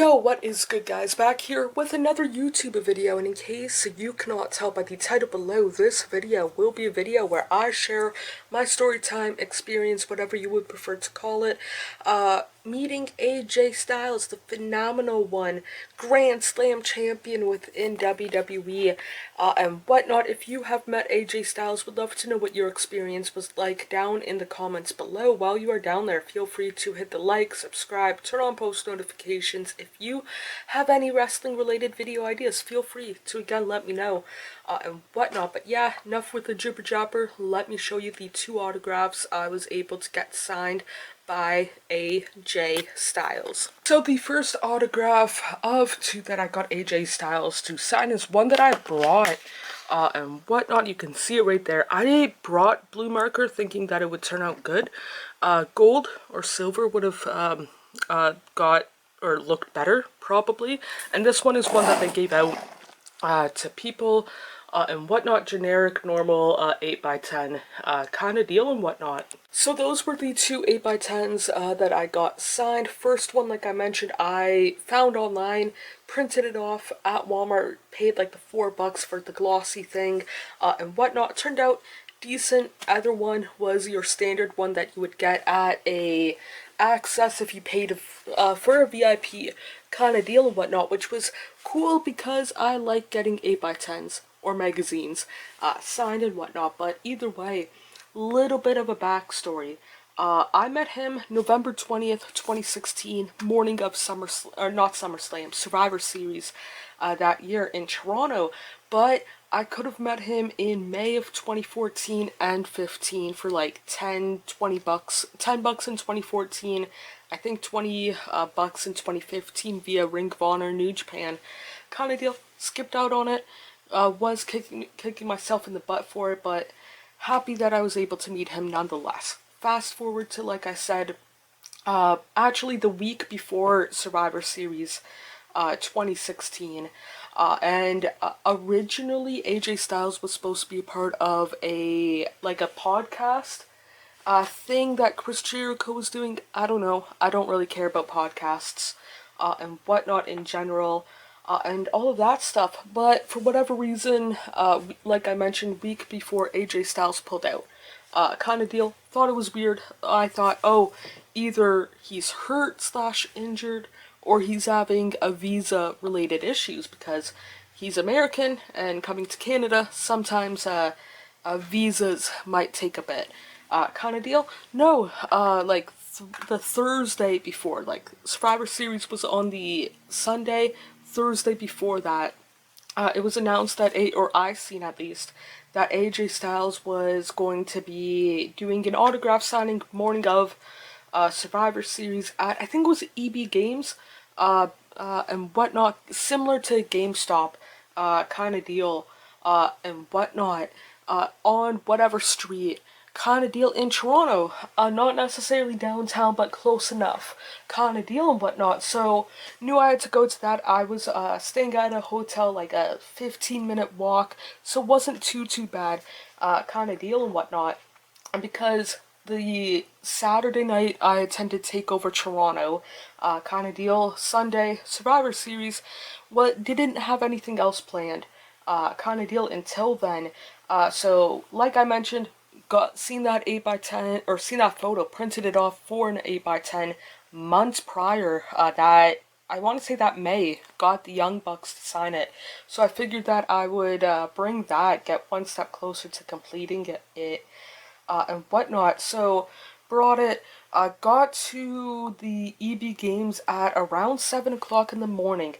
Yo, what is good, guys? Back here with another YouTube video, and in case you cannot tell by the title below, this video will be a video where I share my story time experience, whatever you would prefer to call it, meeting AJ Styles, the phenomenal one, Grand Slam champion within WWE, and whatnot. If you have met AJ Styles, would love to know what your experience was like down in the comments below. While you are down there, feel free to hit the like, subscribe, turn on post notifications. If you have any wrestling related video ideas, feel free to again let me know and whatnot. But yeah, enough with the jibber jabber. Let me show you the two autographs I was able to get signed by AJ Styles. So the first autograph of two that I got AJ Styles to sign is one that I brought and whatnot. You can see it right there. I brought blue marker thinking that it would turn out good. Gold or silver would have got or looked better probably, and this one is one that they gave out to people and whatnot, generic, normal 8x10 kind of deal and whatnot. So those were the two 8x10s that I got signed. First one, like I mentioned, I found online, printed it off at Walmart, paid like the $4 for the glossy thing and whatnot. Turned out decent. Other one was your standard one that you would get at a access if you paid for a VIP kind of deal and whatnot, which was cool because I like getting 8x10s or magazines signed and whatnot. But either way, little bit of a backstory. I met him November 20th, 2016, morning of Survivor Series that year in Toronto, but I could have met him in May of 2014 and 15 for like 20 bucks, $10 in 2014, I think 20 bucks in 2015 via Ring of Honor, New Japan kind of deal. Skipped out on it, was kicking myself in the butt for it, but happy that I was able to meet him nonetheless. Fast forward to, like I said, actually the week before Survivor Series 2016, and originally AJ Styles was supposed to be a part of a podcast thing that Chris Jericho was doing. I don't know, I don't really care about podcasts and whatnot in general and all of that stuff, but for whatever reason, like I mentioned, week before AJ Styles pulled out kind of deal. Thought it was weird. I thought, oh, either he's hurt / injured or he's having a visa related issues because he's American and coming to Canada, sometimes visas might take a bit kind of deal. No, the Thursday before, like Survivor Series was on the Sunday, Thursday before that, it was announced that I seen at least, that AJ Styles was going to be doing an autograph signing morning of Survivor Series at, I think it was EB Games, and whatnot, similar to GameStop kind of deal and whatnot, on whatever street kind of deal in Toronto, not necessarily downtown but close enough kind of deal and whatnot. So knew I had to go to that. I was staying at a hotel, like a 15-minute walk, so it wasn't too bad kind of deal and whatnot. And because the Saturday night I attended TakeOver Toronto kind of deal, Sunday Survivor Series, didn't have anything else planned kind of deal until then. So like I mentioned, seen that 8x10, or seen that photo, printed it off for an 8x10 months prior, that I want to say that May, got the Young Bucks to sign it. So I figured that I would bring that, get one step closer to completing it and whatnot. So brought it, got to the EB Games at around 7 o'clock in the morning,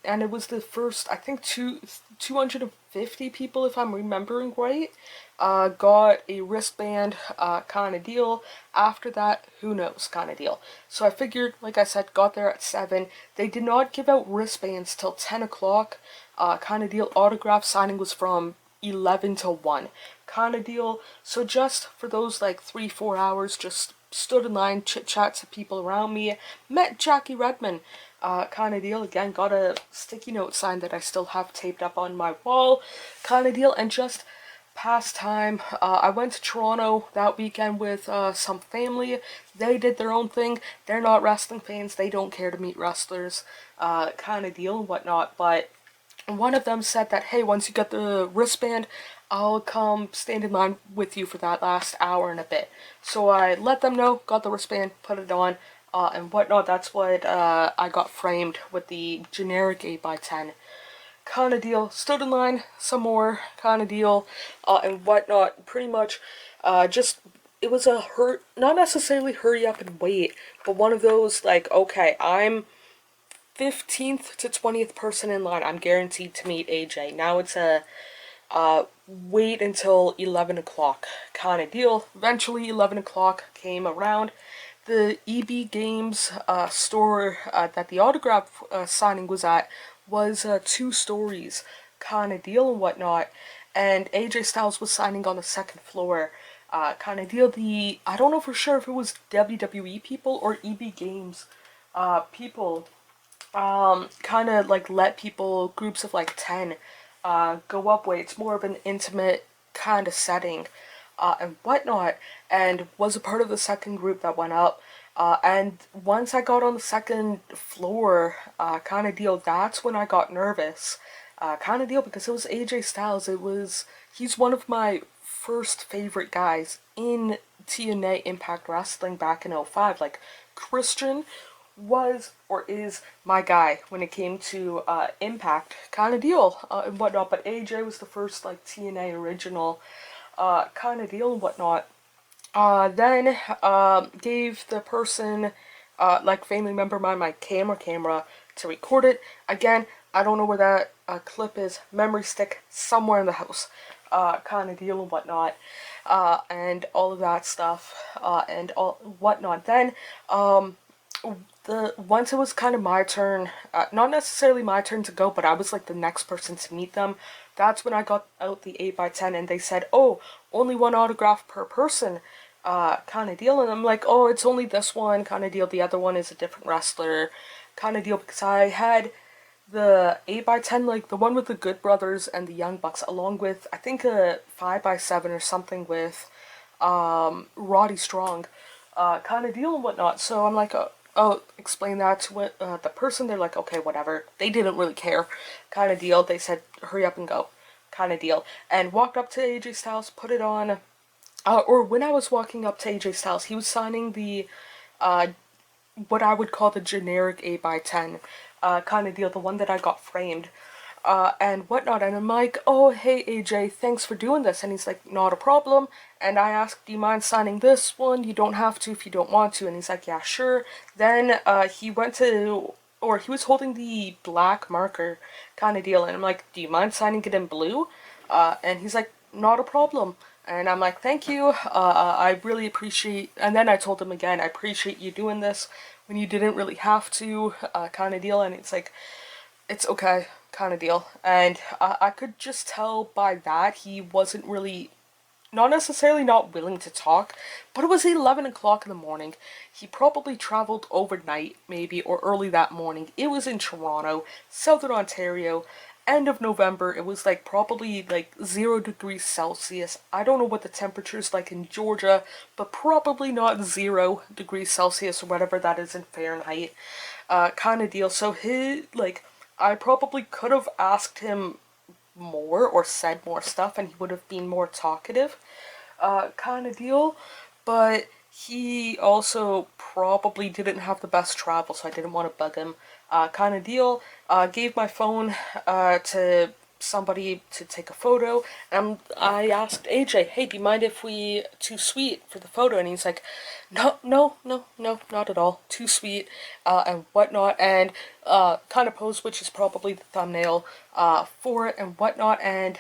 and it was the first, I think, 250 people, if I'm remembering right. Got a wristband kind of deal. After that, who knows kind of deal. So I figured, like I said, got there at 7. They did not give out wristbands till 10 o'clock kind of deal. Autograph signing was from 11 to 1 kind of deal. So just for those like 3-4 hours, just stood in line, chit-chat to people around me. Met Jackie Redmond kind of deal. Again, got a sticky note sign that I still have taped up on my wall kind of deal. And just pastime. I went to Toronto that weekend with some family. They did their own thing. They're not wrestling fans. They don't care to meet wrestlers, kind of deal and whatnot. But one of them said that, hey, once you get the wristband, I'll come stand in line with you for that last hour and a bit. So I let them know, got the wristband, put it on, and whatnot. That's what I got framed with the generic 8x10 kind of deal. Stood in line some more kind of deal, and whatnot. Pretty much, just it was a not necessarily hurry up and wait, but one of those like, okay, I'm 15th to 20th person in line. I'm guaranteed to meet AJ. Now it's a wait until 11 o'clock kind of deal. Eventually 11 o'clock came around. The EB Games store that the autograph signing was at was 2 stories kind of deal and whatnot, and AJ Styles was signing on the 2nd floor kind of deal. I don't know for sure if it was WWE people or EB Games people kind of like let people, groups of like 10 go up way. It's more of an intimate kind of setting and whatnot, and was a part of the 2nd group that went up. And once I got on the 2nd floor, kind of deal, that's when I got nervous, kind of deal, because it was AJ Styles. He's one of my first favorite guys in TNA Impact Wrestling back in 05. Like, Christian was or is my guy when it came to Impact kind of deal and whatnot, but AJ was the first like TNA original kind of deal and whatnot. Then gave the person, like family member of mine, my camera to record it. Again, I don't know where that clip is. Memory stick somewhere in the house, kind of deal and whatnot, and all of that stuff, and all whatnot. Then, once it was kind of my turn, not necessarily my turn to go, but I was like the next person to meet them. That's when I got out the 8x10, and they said, oh, only 1 autograph per person, kind of deal. And I'm like, oh, it's only this one kind of deal. The other one is a different wrestler kind of deal, because I had the 8x10, like the one with the Good Brothers and the Young Bucks, along with I think a 5x7 or something with Roddy Strong, kind of deal and whatnot. So I'm like, oh, explain that to the person. They're like, okay, whatever. They didn't really care, kind of deal. They said, hurry up and go, kind of deal. And walked up to AJ Styles, put it on. Or when I was walking up to AJ Styles, he was signing the, what I would call the generic 8x10 kind of deal, the one that I got framed, and whatnot. And I'm like, oh, hey, AJ, thanks for doing this. And he's like, not a problem. And I asked, do you mind signing this one? You don't have to if you don't want to. And he's like, yeah, sure. Then he went to, or he was holding the black marker kind of deal. And I'm like, do you mind signing it in blue? And he's like, not a problem. And I'm like, thank you, I really appreciate, and then I told him again, I appreciate you doing this when you didn't really have to, kind of deal. And it's like, it's okay, kind of deal. And I could just tell by that he wasn't really, not necessarily not willing to talk, but it was 11 o'clock in the morning. He probably traveled overnight, maybe, or early that morning. It was in Toronto, Southern Ontario, end of November. It was like probably like 0 degrees Celsius. I don't know what the temperature's like in Georgia, but probably not 0 degrees Celsius or whatever that is in Fahrenheit, kind of deal. So I probably could have asked him more or said more stuff, and he would have been more talkative, kind of deal. But he also probably didn't have the best travel, so I didn't want to bug him, kind of deal. Gave my phone to somebody to take a photo, and I asked AJ, hey, do you mind if we too sweet for the photo? And he's like, no, not at all, too sweet, and whatnot, and kind of posed, which is probably the thumbnail for it and whatnot, and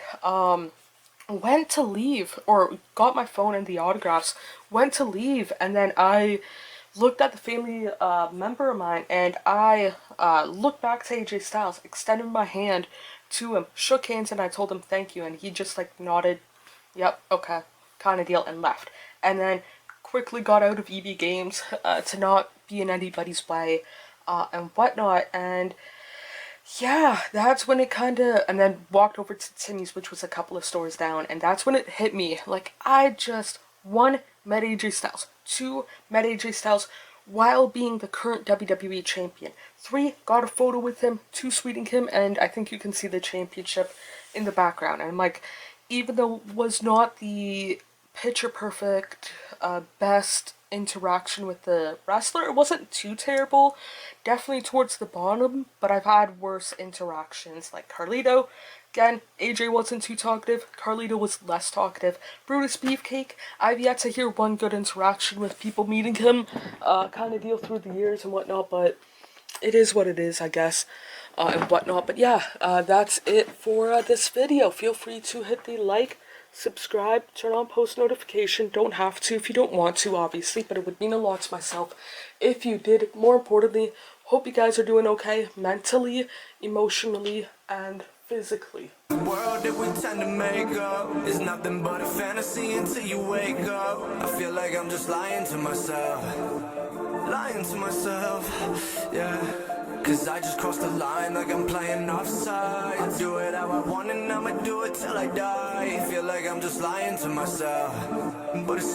went to leave, or got my phone and the autographs, went to leave, and then I looked at the family member of mine, and I looked back to AJ Styles, extended my hand to him, shook hands, and I told him thank you, and he just like nodded, yep, okay, kind of deal, and left. And then quickly got out of EB Games to not be in anybody's way, and whatnot. And yeah, that's when it kind of, and then walked over to Timmy's, which was a couple of stores down, and that's when it hit me. Like, I just, one, met AJ Styles. Two, met AJ Styles while being the current WWE champion. Three, got a photo with him, two, sweeting him, and I think you can see the championship in the background. And like, even though it was not the picture perfect, best interaction with the wrestler, it wasn't too terrible. Definitely towards the bottom, but I've had worse interactions like Carlito. Again, AJ wasn't too talkative, Carlito was less talkative. Brutus Beefcake, I've yet to hear one good interaction with people meeting him, kind of deal through the years and whatnot, but it is what it is, I guess, and whatnot. But yeah, that's it for this video. Feel free to hit the like, subscribe, turn on post notification. Don't have to if you don't want to, obviously, but it would mean a lot to myself if you did. More importantly, hope you guys are doing okay mentally, emotionally, and physically. The world that we tend to make up is nothing but a fantasy until you wake up. I feel like I'm just lying to myself, yeah. Cause I just crossed the line like I'm playing offside. Do it how I want and I'ma do it till I die. Feel like I'm just lying to myself, but it's